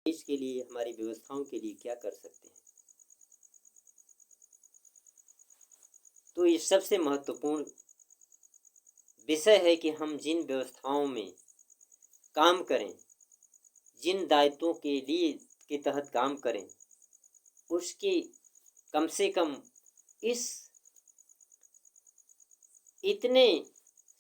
देश के लिए, हमारी व्यवस्थाओं के लिए क्या कर सकते हैं। तो ये सबसे महत्वपूर्ण विषय है कि हम जिन व्यवस्थाओं में काम करें, जिन दायित्वों के लिए के तहत काम करें, उसकी कम से कम इस इतने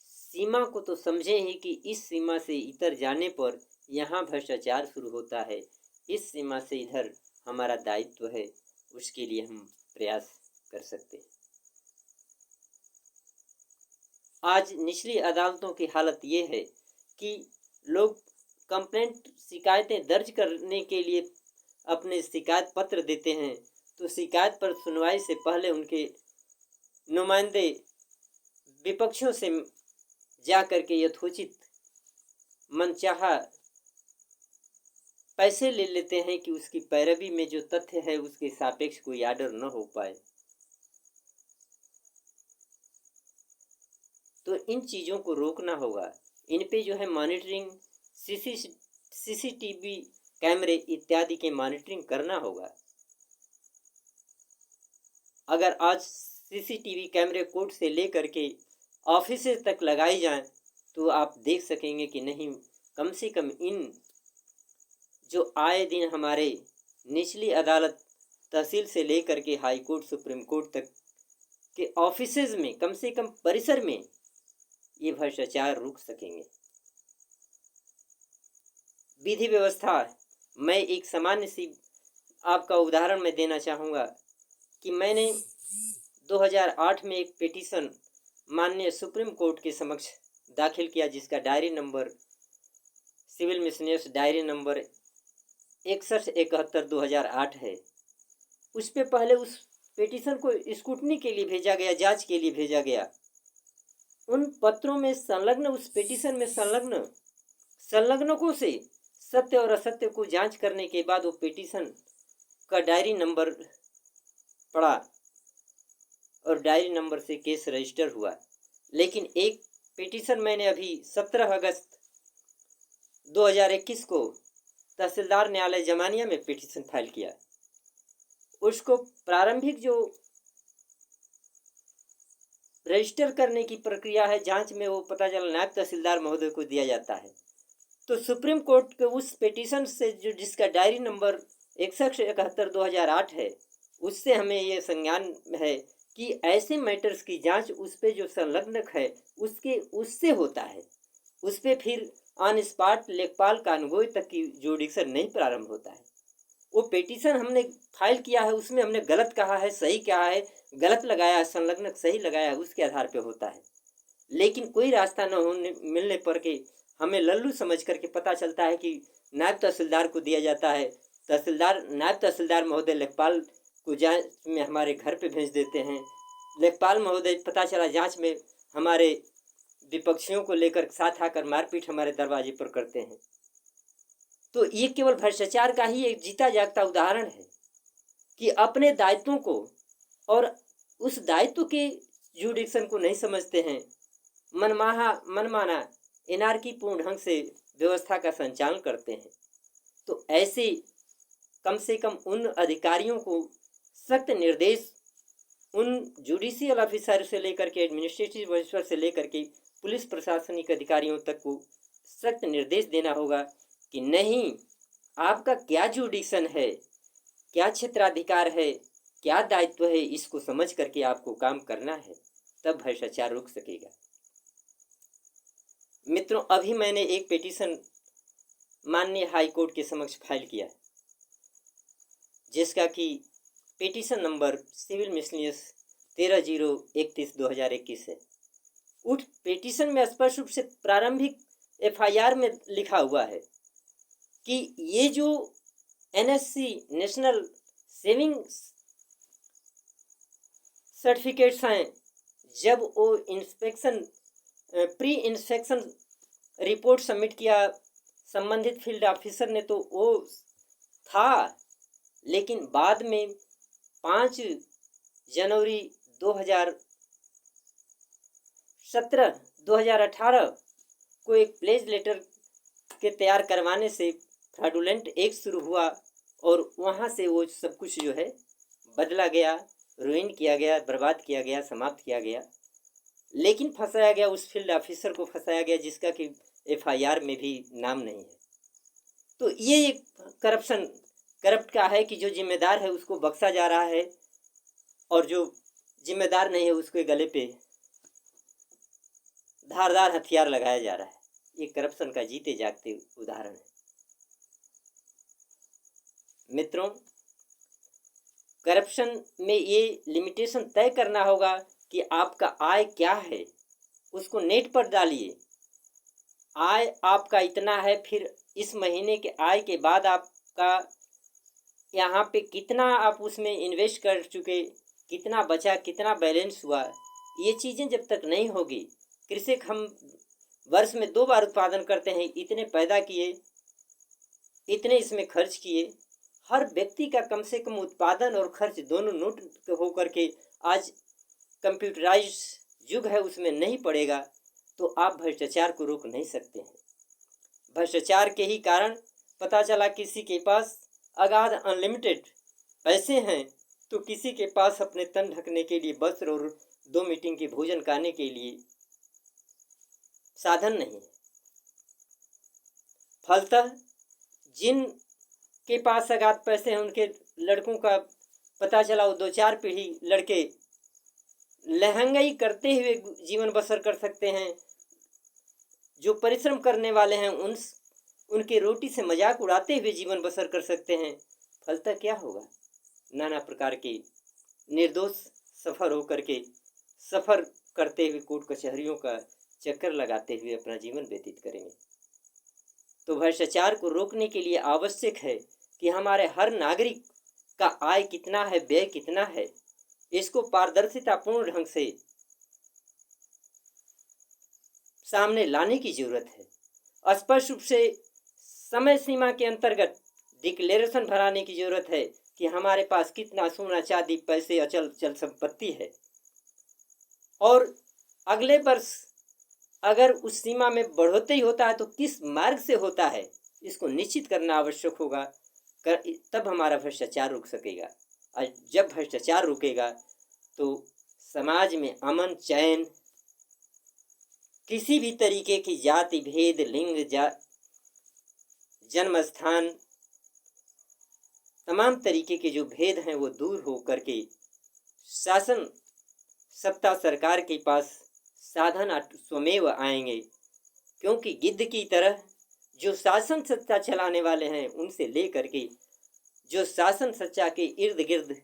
सीमा को तो समझें ही कि इस सीमा से इतर जाने पर यहाँ भ्रष्टाचार शुरू होता है, इस सीमा से इधर हमारा दायित्व है, उसके लिए हम प्रयास कर सकते हैं। आज निचली अदालतों की हालत ये है कि लोग कंप्लेंट शिकायतें दर्ज करने के लिए अपने शिकायत पत्र देते हैं, तो शिकायत पर सुनवाई से पहले उनके नुमाइंदे विपक्षों से जा करके यथोचित मनचाहा पैसे ले लेते हैं कि उसकी पैरवी में जो तथ्य है उसके सापेक्ष कोई आर्डर न हो पाए। तो इन चीज़ों को रोकना होगा। इन पे जो है मॉनिटरिंग, सीसीटीवी कैमरे इत्यादि के मॉनिटरिंग करना होगा। अगर आज सीसीटीवी कैमरे कोर्ट से लेकर के ऑफिस तक लगाई जाएं तो आप देख सकेंगे कि नहीं, कम से कम इन जो आए दिन हमारे निचली अदालत तहसील से लेकर के हाई कोर्ट, सुप्रीम कोर्ट तक के ऑफिसेज में, कम से कम परिसर में ये भ्रष्टाचार रुक सकेंगे। विधि व्यवस्था, मैं एक सामान्य सी आपका उदाहरण मैं देना चाहूँगा कि मैंने 2008 में एक पिटीशन माननीय सुप्रीम कोर्ट के समक्ष दाखिल किया, जिसका diary number, civil miscellaneous diary number 6171/2008 है। उस पे पहले उस पिटीशन को स्क्रूटनी के लिए भेजा गया, जांच के लिए भेजा गया। उन पत्रों में संलग्न, उस पिटीशन में संलग्नकों से सत्य और असत्य को जांच करने के बाद वो पिटीशन का डायरी नंबर पड़ा और डायरी नंबर से केस रजिस्टर हुआ। लेकिन एक पिटीशन मैंने अभी 17 अगस्त 2021 को तहसीलदार न्यायालय जमानिया में पिटीशन फाइल किया। उसको प्रारंभिक जो रजिस्टर करने की प्रक्रिया है जांच में, वो पता चला नायब तहसीलदार महोदय को दिया जाता है। तो सुप्रीम कोर्ट के उस पिटीशन से जो जिसका डायरी नंबर 6171/2008 है, उससे हमें ये संज्ञान है कि ऐसे मैटर्स की जांच उस पे जो संलग्नक है उससे होता है। उस पे फिर ऑन स्पॉट लेखपाल कानून तक की जुडिक्शन नहीं प्रारंभ होता है। वो पिटीशन हमने फाइल किया है, उसमें हमने गलत कहा है, सही कहा है, गलत लगाया है, संलग्नक सही लगाया है, उसके आधार पे होता है। लेकिन कोई रास्ता न होने मिलने पर के हमें लल्लू समझ करके पता चलता है कि नायब तहसीलदार को दिया जाता है। नायब तहसीलदार महोदय लेखपाल को जांच में हमारे घर पे भेज देते हैं। लेखपाल महोदय पता चला जांच में हमारे विपक्षियों को लेकर साथ आकर मारपीट हमारे दरवाजे पर करते हैं। तो ये केवल भ्रष्टाचार का ही एक जीता जागता उदाहरण है कि अपने दायित्वों को और उस दायित्व के जुडिक्शन को नहीं समझते हैं, मनमाना एनार्कीपूर्ण ढंग से व्यवस्था का संचालन करते हैं। तो ऐसे कम से कम उन अधिकारियों को सख्त निर्देश, उन जुडिशियल ऑफिसर से लेकर के एडमिनिस्ट्रेटिव ऑफिसर से लेकर के पुलिस प्रशासनिक अधिकारियों तक को सख्त निर्देश देना होगा कि नहीं, आपका क्या जुडिक्शन है, क्या क्षेत्राधिकार है, क्या दायित्व है, इसको समझ करके आपको काम करना है, तब भ्रष्टाचार रुक सकेगा। मित्रों, अभी मैंने एक पिटीशन माननीय हाई कोर्ट के समक्ष फाइल किया, जिसका कि पिटीशन नंबर सिविल मिसलेनियस 13/031/2021 है। उस पिटीशन में स्पष्ट रूप से प्रारंभिक एफआईआर में लिखा हुआ है कि ये जो एनएससी नेशनल सेविंग सर्टिफिकेट्स हैं, जब वो inspection pre inspection report submit किया संबंधित फील्ड ऑफिसर ने, तो वो था, लेकिन बाद में 5 जनवरी 2018 को एक प्लेज लेटर के तैयार करवाने से फ्रॉडुलेंट एक्ट शुरू हुआ और वहाँ से वो सब कुछ जो है बदला गया, रुइन किया गया, बर्बाद किया गया, समाप्त किया गया। लेकिन फंसाया गया, उस फील्ड ऑफिसर को फंसाया गया जिसका कि एफआईआर में भी नाम नहीं है। तो ये एक करप्ट का है कि जो जिम्मेदार है उसको बख्शा जा रहा है और जो जिम्मेदार नहीं है उसके गले पे धारदार हथियार लगाया जा रहा है। ये करप्शन का जीते जागते उदाहरण है। मित्रों, करप्शन में ये लिमिटेशन तय करना होगा कि आपका आय क्या है, उसको नेट पर डालिए। आय आपका इतना है, फिर इस महीने के आय के बाद आपका यहाँ पे कितना आप उसमें इन्वेस्ट कर चुके, कितना बचा, कितना बैलेंस हुआ, ये चीज़ें जब तक नहीं होगी। कृषक हम वर्ष में 2 बार उत्पादन करते हैं, इतने पैदा किए, इतने इसमें खर्च किए। हर व्यक्ति का कम से कम उत्पादन और खर्च दोनों नोट होकर के आज कंप्यूटराइज युग है उसमें नहीं पड़ेगा तो आप भ्रष्टाचार को रोक नहीं सकते हैं। भ्रष्टाचार के ही कारण पता चला किसी के पास अगाध अनलिमिटेड पैसे हैं तो किसी के पास अपने तन ढकने के लिए वस्त्र और 2 मीटिंग के भोजन खाने के लिए साधन नहीं। फलतः जिन के पास अगाध पैसे हैं उनके लड़कों का पता चला वो 2-4 पीढ़ी लड़के लहंगाई करते हुए जीवन बसर कर सकते हैं। जो परिश्रम करने वाले हैं उनके रोटी से मजाक उड़ाते हुए जीवन बसर कर सकते हैं। फलतः क्या होगा? नाना प्रकार के निर्दोष सफ़र करते हुए कोर्ट कचहरियों का चक्कर लगाते हुए अपना जीवन व्यतीत करेंगे। तो भ्रष्टाचार को रोकने के लिए आवश्यक है कि हमारे हर नागरिक का आय कितना है, व्यय कितना है, इसको पारदर्शितापूर्ण ढंग से सामने लाने की जरूरत है। स्पष्ट रूप से समय सीमा के अंतर्गत डिक्लेरेशन भराने की जरूरत है कि हमारे पास कितना सोना, चांदी, पैसे, अचल चल संपत्ति है और अगले वर्ष अगर उस सीमा में बढ़ोतरी होता है तो किस मार्ग से होता है, इसको निश्चित करना आवश्यक होगा। तब हमारा भ्रष्टाचार रुक सकेगा। और जब भ्रष्टाचार रुकेगा तो समाज में अमन, चैन, किसी भी तरीके की जाति भेद, लिंग, जन्म स्थान, तमाम तरीके के जो भेद हैं वो दूर हो करके शासन सत्ता सरकार के पास साधन स्वमेव आएंगे। क्योंकि गिद्ध की तरह जो शासन सत्ता चलाने वाले हैं उनसे लेकर के जो शासन सत्ता के इर्द गिर्द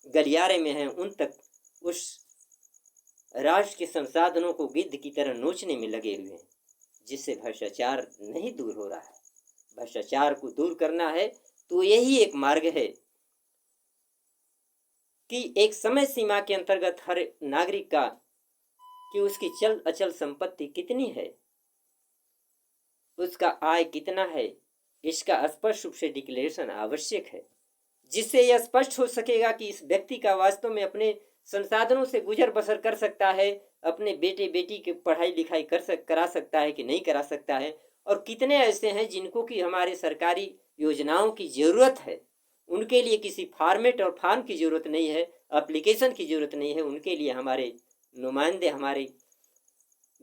गलियारे में हैं उन तक उस राष्ट्र के संसाधनों को गिद्ध की तरह नोचने में लगे हुए हैं, जिससे भ्रष्टाचार नहीं दूर हो रहा है। भ्रष्टाचार को दूर करना है तो यही एक मार्ग है कि एक समय सीमा के अंतर्गत हर नागरिक का कि उसकी चल अचल संपत्ति कितनी है, उसका आय कितना है, इसका स्पष्ट रूप से डिक्लेरेशन आवश्यक है, जिससे यह स्पष्ट हो सकेगा कि इस व्यक्ति का वास्तव में अपने संसाधनों से गुजर बसर कर सकता है, अपने बेटे बेटी की पढ़ाई लिखाई करा सकता है कि नहीं करा सकता है, और कितने ऐसे हैं जिनको कि हमारे सरकारी योजनाओं की ज़रूरत है, उनके लिए किसी फॉर्मेट और फॉर्म की ज़रूरत नहीं है, एप्लीकेशन की ज़रूरत नहीं है, उनके लिए हमारे नुमाइंदे, हमारे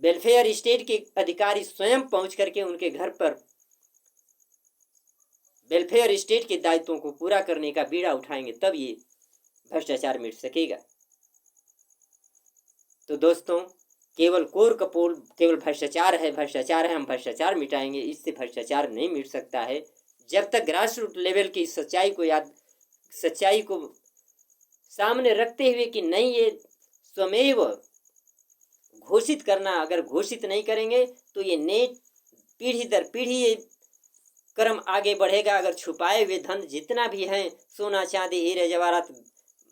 वेलफेयर स्टेट के अधिकारी स्वयं पहुंच करके उनके घर पर वेलफेयर स्टेट के दायित्वों को पूरा करने का बीड़ा उठाएंगे, तब ये भ्रष्टाचार मिट सकेगा। तो दोस्तों, केवल केवल भ्रष्टाचार है, हम भ्रष्टाचार मिटाएंगे, इससे भ्रष्टाचार नहीं मिट सकता है। जब तक ग्रास रूट लेवल की सच्चाई को सामने रखते हुए कि नहीं, ये स्वमेव घोषित करना, अगर घोषित नहीं करेंगे तो ये नेट पीढ़ी दर पीढ़ी ये क्रम आगे बढ़ेगा। अगर छुपाए हुए धन जितना भी हैं, सोना, चांदी, हीरे जवाहरात,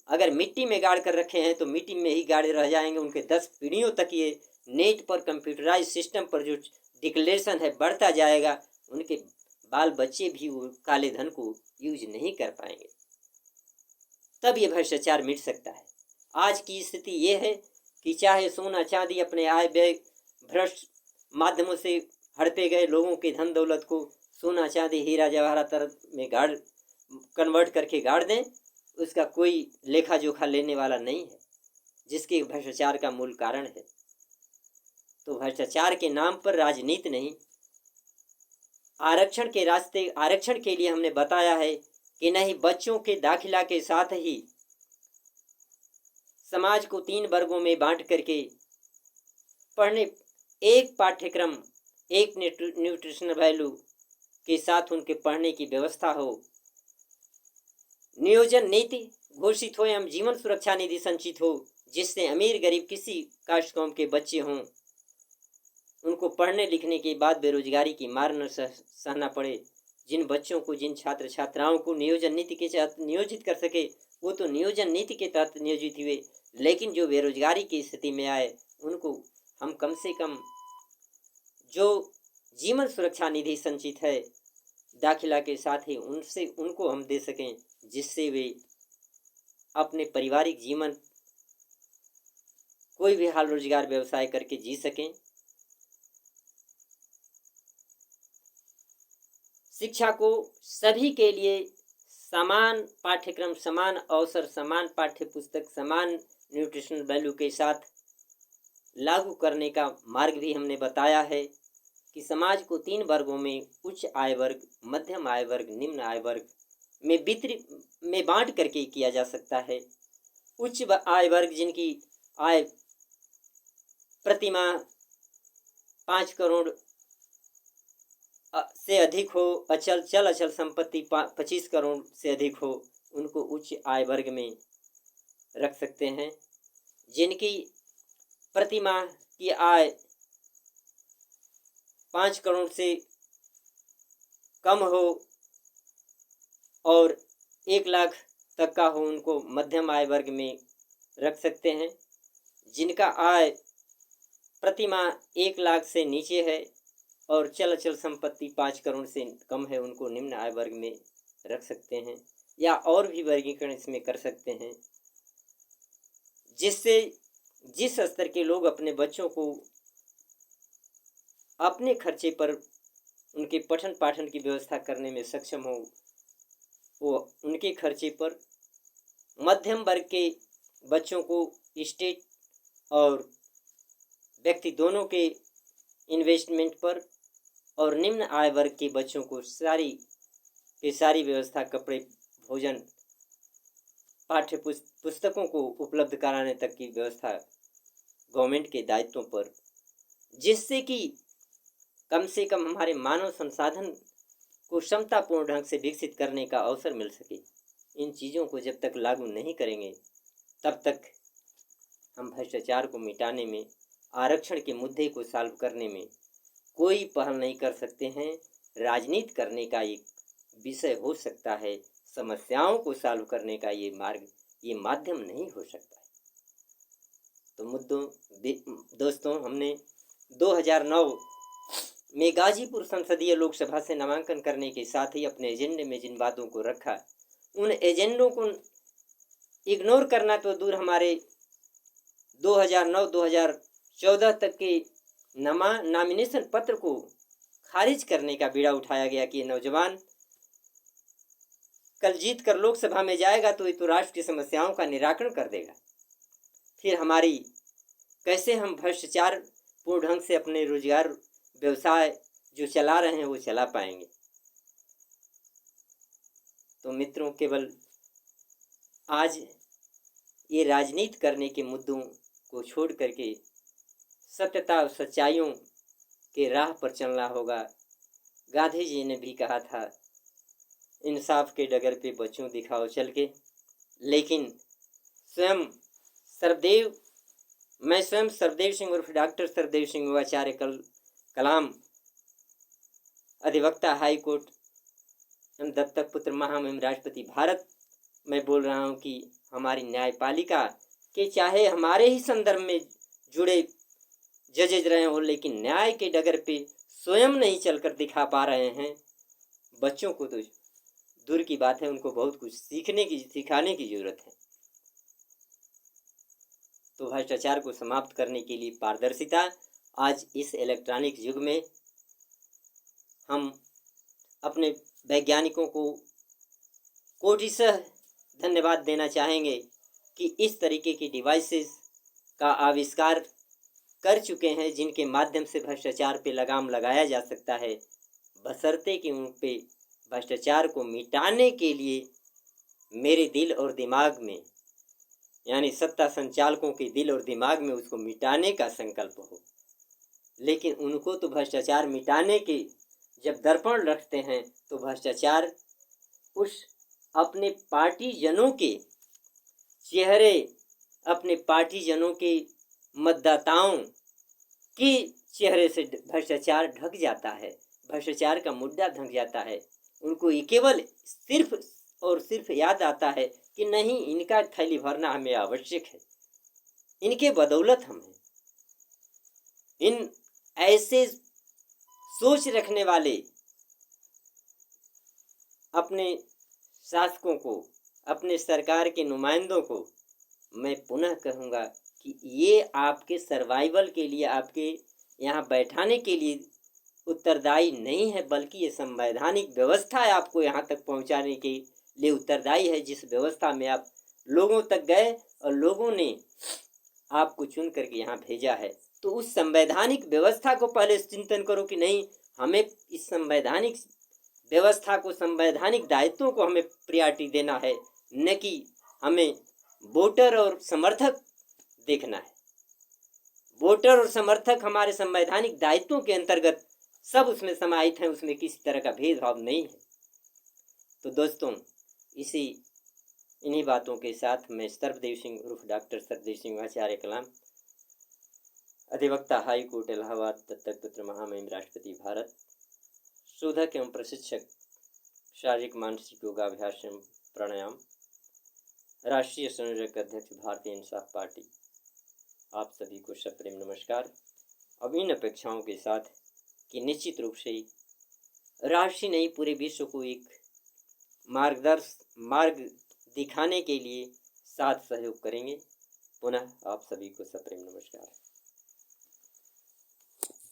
अगर मिट्टी में गाड़ कर रखे हैं तो मिट्टी में ही गाड़े रह जाएंगे। उनके 10 पीढ़ियों तक ये नेट पर कंप्यूटराइज सिस्टम पर जो डिक्लेरेशन है बढ़ता जाएगा, उनके बाल बच्चे भी वो काले धन को यूज नहीं कर पाएंगे, तब ये भ्रष्टाचार मिट सकता है। आज की स्थिति ये है कि चाहे सोना चांदी अपने आय व्यय भ्रष्ट माध्यमों से हड़पे गए लोगों के धन दौलत को सोना चांदी हीरा जवाहरात में कन्वर्ट करके गाड़ दें, उसका कोई लेखा जोखा लेने वाला नहीं है, जिसके भ्रष्टाचार का मूल कारण है। तो भ्रष्टाचार के नाम पर राजनीति नहीं, आरक्षण के रास्ते, आरक्षण के लिए हमने बताया है कि नहीं, बच्चों के दाखिला के साथ ही समाज को 3 वर्गों में बांट करके पढ़ने, एक पाठ्यक्रम, एक न्यूट्रिशनल वैल्यू के साथ उनके पढ़ने की व्यवस्था हो। नियोजन नीति घोषित हो एवं जीवन सुरक्षा निधि संचित हो, जिससे अमीर गरीब किसी कास्ट कौम के बच्चे हों, उनको पढ़ने लिखने के बाद बेरोजगारी की मार न सहना पड़े। जिन बच्चों को, जिन छात्र छात्राओं को नियोजन नीति के तहत नियोजित कर सके, वो तो नियोजन नीति के तहत नियोजित हुए, लेकिन जो बेरोजगारी की स्थिति में आए, उनको हम कम से कम जो जीवन सुरक्षा निधि संचित है दाखिला के साथ ही उनसे उनको हम दे सकें, जिससे वे अपने पारिवारिक जीवन कोई भी हाल रोजगार व्यवसाय करके जी सकें। शिक्षा को सभी के लिए समान पाठ्यक्रम, समान अवसर, समान पाठ्य पुस्तक, समान न्यूट्रिशनल वैल्यू के साथ लागू करने का मार्ग भी हमने बताया है कि समाज को 3 वर्गों में, उच्च आय वर्ग, मध्यम आय वर्ग, निम्न आय वर्ग में बांट करके किया जा सकता है। उच्च आय वर्ग जिनकी आय प्रतिमाह 5 करोड़ से अधिक हो, चल अचल संपत्ति 25 करोड़ से अधिक हो, उनको उच्च आय वर्ग में रख सकते हैं। जिनकी प्रतिमाह की आय 5 करोड़ से कम हो और 1 लाख तक का हो, उनको मध्यम आय वर्ग में रख सकते हैं। जिनका आय प्रतिमाह 1 लाख से नीचे है और चल अचल संपत्ति 5 करोड़ से कम है, उनको निम्न आय वर्ग में रख सकते हैं, या और भी वर्गीकरण इसमें कर सकते हैं, जिससे जिस स्तर के लोग अपने बच्चों को अपने खर्चे पर उनके पठन पाठन की व्यवस्था करने में सक्षम हो, वो उनके खर्चे पर, मध्यम वर्ग के बच्चों को स्टेट और व्यक्ति दोनों के इन्वेस्टमेंट पर, और निम्न आय वर्ग के बच्चों को सारी व्यवस्था, कपड़े, भोजन, पाठ्य पुस्तकों को उपलब्ध कराने तक की व्यवस्था गवर्नमेंट के दायित्वों पर, जिससे कि कम से कम हमारे मानव संसाधन को क्षमतापूर्ण ढंग से विकसित करने का अवसर मिल सके। इन चीज़ों को जब तक लागू नहीं करेंगे, तब तक हम भ्रष्टाचार को मिटाने में, आरक्षण के मुद्दे को सॉल्व करने में कोई पहल नहीं कर सकते हैं। राजनीति करने का एक विषय हो सकता है, समस्याओं को सॉल्व करने का ये मार्ग, ये माध्यम नहीं हो सकता है। तो दोस्तों, हमने 2009 में गाजीपुर संसदीय लोकसभा से नामांकन करने के साथ ही अपने एजेंडे में जिन बातों को रखा, उन एजेंडों को इग्नोर करना तो दूर, हमारे 2009-2014 तक के नॉमिनेशन पत्र को खारिज करने का बीड़ा उठाया गया कि नौजवान कल जीत कर लोकसभा में जाएगा तो ये तो राष्ट्र की समस्याओं का निराकरण कर देगा, फिर हमारी कैसे हम भ्रष्टाचार पूर्ण ढंग से अपने रोजगार व्यवसाय जो चला रहे हैं वो चला पाएंगे। तो मित्रों, केवल आज ये राजनीति करने के मुद्दों को छोड़ करके सत्यता और सच्चाइयों के राह पर चलना होगा। गांधी जी ने भी कहा था, इंसाफ के डगर पे बच्चों दिखाओ चल के, लेकिन मैं स्वयं सरदेव सिंह उर्फ डॉक्टर सरदेव सिंह आचार्य कलाम, अधिवक्ता हाई कोर्ट एवं दत्तक पुत्र महामहिम राष्ट्रपति भारत, मैं बोल रहा हूँ कि हमारी न्यायपालिका के चाहे हमारे ही संदर्भ में जुड़े जजेज रहे हो, लेकिन न्याय के डगर पे स्वयं नहीं चलकर दिखा पा रहे हैं। बच्चों को तो दूर की बात है, उनको बहुत कुछ सिखाने की जरूरत है। तो भ्रष्टाचार को समाप्त करने के लिए पारदर्शिता, आज इस इलेक्ट्रॉनिक युग में हम अपने वैज्ञानिकों को कोटिशः धन्यवाद देना चाहेंगे कि इस तरीके की डिवाइसेस का आविष्कार कर चुके हैं जिनके माध्यम से भ्रष्टाचार पे लगाम लगाया जा सकता है, बशर्ते कि उन पे भ्रष्टाचार को मिटाने के लिए मेरे दिल और दिमाग में, यानी सत्ता संचालकों के दिल और दिमाग में उसको मिटाने का संकल्प हो। लेकिन उनको तो भ्रष्टाचार मिटाने के जब दर्पण रखते हैं तो भ्रष्टाचार उस अपने पार्टीजनों के चेहरे, अपने पार्टीजनों के मतदाताओं के चेहरे से भ्रष्टाचार ढक जाता है, भ्रष्टाचार का मुद्दा ढक जाता है। उनको ये केवल सिर्फ और सिर्फ याद आता है कि नहीं, इनका थैली भरना हमें आवश्यक है, इनके बदौलत हम हैं। इन ऐसे सोच रखने वाले अपने शासकों को, अपने सरकार के नुमाइंदों को मैं पुनः कहूँगा कि ये आपके सर्वाइवल के लिए, आपके यहाँ बैठाने के लिए उत्तरदायी नहीं है, बल्कि ये संवैधानिक व्यवस्था है आपको यहाँ तक पहुँचाने के लिए उत्तरदायी है, जिस व्यवस्था में आप लोगों तक गए और लोगों ने आपको चुन करके यहाँ भेजा है। तो उस संवैधानिक व्यवस्था को पहले चिंतन करो कि नहीं, हमें इस संवैधानिक व्यवस्था को, संवैधानिक दायित्वों को हमें प्रियॉरिटी देना है, न कि हमें वोटर और समर्थक देखना है। वोटर और समर्थक हमारे संवैधानिक दायित्वों के अंतर्गत सब उसमें समाहित हैं, उसमें किसी तरह का भेदभाव नहीं है। तो दोस्तों, इन्हीं बातों के साथ मैं सर्वदेव सिंह उर्फ डॉक्टर सर्वदेव सिंह आचार्य कलाम, अधिवक्ता हाई कोर्ट इलाहाबाद, दत्तक पुत्र, महामहिम राष्ट्रपति भारत, शोधक एवं प्रशिक्षक शारीरिक मानसिक योगाभ्यास एवं प्राणायाम, राष्ट्रीय संयोजक अध्यक्ष भारतीय इंसाफ पार्टी, आप सभी को सप्रेम नमस्कार। अब इन अपेक्षाओं के साथ कि निश्चित रूप से राष्ट्र नहीं, पूरे विश्व को एक मार्ग दिखाने के लिए साथ सहयोग करेंगे। पुनः आप सभी को सप्रेम नमस्कार।